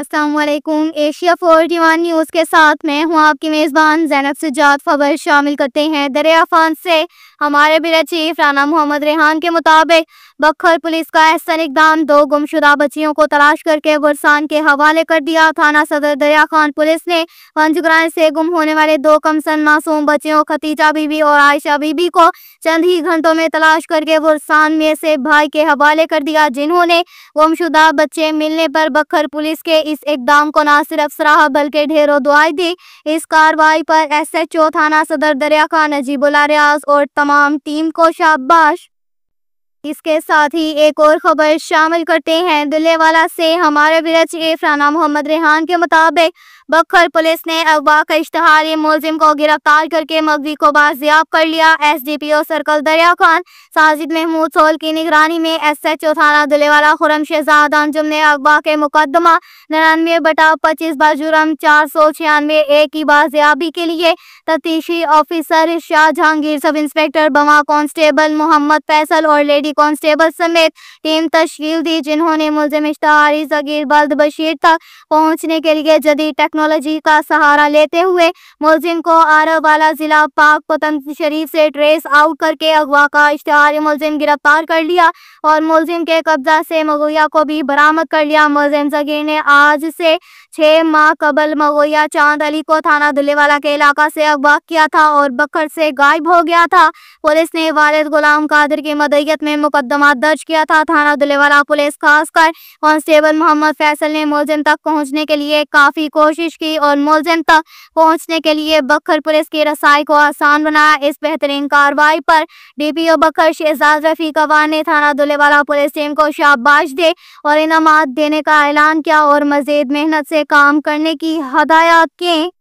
अस्सलाम वालेकुम। Asia 41 news के साथ मैं हूं आपकी मेज़बान ज़ैनब सज्जाद। खबर शामिल करते हैं। दरिया खान से हमारे ब्यूरो चीफ राना मोहम्मद रेहान के मुताबिक बखर पुलिस का एहसन इक़दाम, 2 गुमशुदा बच्चियों को तलाश करके बुरसान के हवाले कर दिया। थाना सदर दरिया खान पुलिस ने पंजग्रां से गुम होने वाले 2 कमसन मासूम बच्चियों खतीजा बीबी और आयशा बीबी को चंद ही घंटों में तलाश करके बुरसान में से भाई के हवाले कर दिया, जिन्होंने गुमशुदा बच्चे मिलने पर बखर पुलिस के इस इक़दाम को न सिर्फ सराहा बल्कि ढेरों दुआएं दी। इस कार्रवाई पर SHO थाना सदर दरिया खान नजीबुल्लाह रियाज और तमाम टीम को शाबाश। इसके साथ ही एक और खबर शामिल करते हैं। दुल्लेवाला से हमारे ब्यूरो चीफ राना मोहम्मद रेहान के मुताबिक बखर पुलिस ने अगवा का इश्तहारी मुलजिम को गिरफ्तार करके मगवी को बाजियाब कर लिया। SDPO सर्कल दरिया खान साजिद महमूद सोल की निगरानी में SHO थाना दुल्लेवाला खुरम शहजाद अंजुम ने अगवा के मुकदमा 99/25 बजुर्म 496 की बाजियाबी के लिए तफ्तीशी ऑफिसर इरशाद जहांगीर, सब इंस्पेक्टर बमा, कांस्टेबल मोहम्मद फैसल और लेडी कांस्टेबल समेत टीम तश्कील दी, जिन्होंने मुलजिम इश्तहारी ज़गीर बल्द बशीर तक पहुंचने के लिए जदीद टेक्नोलॉजी का सहारा लेते हुए मुलजिम को आरावाला जिला पाक पतन शरीफ से ट्रेस आउट करके अगवा का इश्तहारी मुलजिम गिरफ्तार कर लिया और मुलजिम के कब्जा से मगोया को भी बरामद कर लिया। मुलजिम ज़गीर ने आज से 6 माह कबल मगोया चांद अली को थाना दुल्लेवाला के इलाका से अगवा किया था और बखर से गायब हो गया था। पुलिस ने वालिद गुलाम कादिर की मदईयत में मुकदमा दर्ज किया था। थाना दुल्लेवाला पुलिस खासकर कांस्टेबल मोहम्मद फैसल ने मुलजिम तक पहुंचने के लिए काफी कोशिश की और मुलजिम तक पहुंचने के लिए बखर पुलिस की रसाई को आसान बनाया। इस बेहतरीन कार्रवाई पर DPO बखर शहजाद रफीक अवान ने थाना दुल्लेवाला पुलिस टीम को शाबाश दे और इनामात देने का ऐलान किया और मजीद मेहनत से काम करने की हदायत की।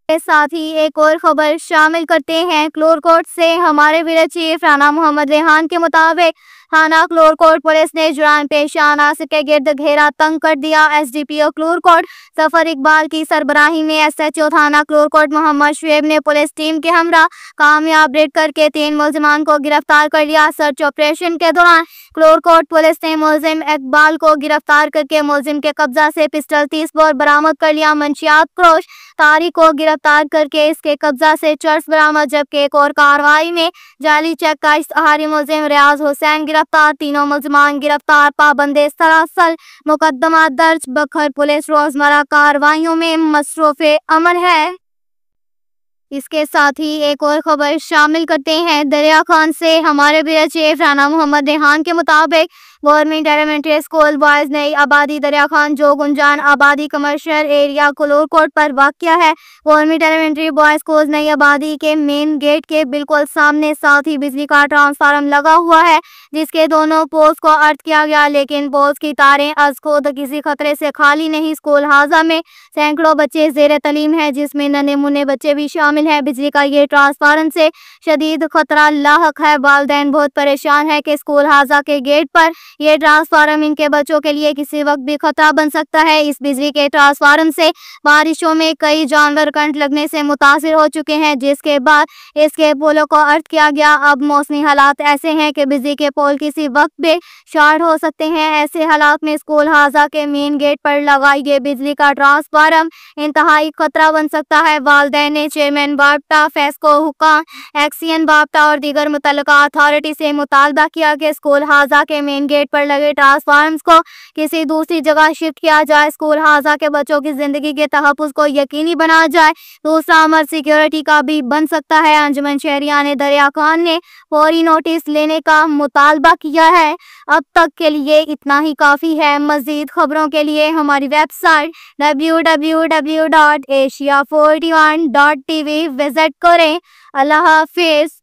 के साथ ही एक और खबर शामिल करते हैं। क्लोरकोट से हमारे ब्यूरो चीफ राना मोहम्मद रेहान के मुताबिक थाना क्लोरकोट पुलिस ने जुर्म पेश अनासर के गिर्द घेरा तंग कर दिया। SDPO क्लोरकोट सफर इकबाल की सरबराही में SHO थाना क्लोरकोट मोहम्मद शुएब ने पुलिस टीम के हमरा कामयाब रेड करके 3 मुलजिमान को गिरफ्तार कर लिया। सर्च ऑपरेशन के दौरान क्लोरकोट पुलिस ने मुलजिम इकबाल को गिरफ्तार करके मुलजिम के कब्जा से पिस्टल 30 बोर बरामद कर लिया। मंशियात क्रोश तारिक को गिरफ्तार करके इसके कब्जा से चर्स बरामद, जबकि एक और कार्रवाई में जाली चेक का इश्तहारी मुलजिम रियाज हुसैन गिरफ्तार। तीनों मुलजिमान गिरफ्तार, पाबंदे सरासल, मुकदमा दर्ज। बखर पुलिस रोजमर्रा कार्रवाइयों में मसरूफ अमल है। इसके साथ ही एक और खबर शामिल करते हैं। दरिया खान से हमारे ब्यूरो चीफ राना मोहम्मद रेहान के मुताबिक गवर्नमेंट एलिमेंट्री स्कूल बॉयज नई आबादी दरिया खान जो गुंजान आबादी कमर्शियल एरिया क्लोरकोट पर वाक़या है। गवर्नमेंट एलिमेंट्री बॉयज स्कूल नई आबादी के मेन गेट के बिल्कुल सामने साथ ही बिजली का ट्रांसफार्मर लगा हुआ है, जिसके दोनों पोल्स को अर्थ किया गया, लेकिन पोल्स की तारें अज खुद किसी खतरे से खाली नहीं। स्कूल हाजा में सैकड़ों बच्चे जेर तलीम है, जिसमें नन्हे मुन्ने बच्चे भी शामिल है। बिजली का ये ट्रांसफार्मर से शदीद खतरा लाहक है। वालिदैन बहुत परेशान है कि स्कूल हाजा के गेट पर ये ट्रांसफार्मर इनके बच्चों के लिए किसी वक्त भी खतरा बन सकता है। इस बिजली के ट्रांसफार्मर से बारिशों में कई जानवर करंट लगने से मुतासिर हो चुके हैं, जिसके बाद इसके पोलों को अर्थ किया गया। अब मौसमी हालात ऐसे हैं कि बिजली के पोल किसी वक्त भी शॉर्ट हो सकते हैं। ऐसे हालात में स्कूल हाजा के मेन गेट पर लगाई गई बिजली का ट्रांसफार्मर इंतहाई खतरा बन सकता है। वालिदैन ने चेयरमैन बाप्टा, फेस्को हुकाम, एक्सियन बाप्टा और दीगर मुतल्लिका अथॉरिटी से मुतालबा किया कि स्कूल हाजा के मेन गेट पर लगे ट्रांसफार्मर्स को किसी दूसरी जगह शिफ्ट किया जाए। स्कूल हाजा के बच्चों की जिंदगी के तहफ़्फ़ुज़ को यकीनी बनाया जाए। दूसरा अमर सिक्योरिटी का भी बन सकता है। अंजुमन शहरिया ने दरिया खान ने फौरी नोटिस लेने का मुतालबा किया है। अब तक के लिए इतना ही काफ़ी है। मज़ीद खबरों के लिए हमारी वेबसाइट www.asia41.tv विजिट करें। अल्लाह हाफिज़।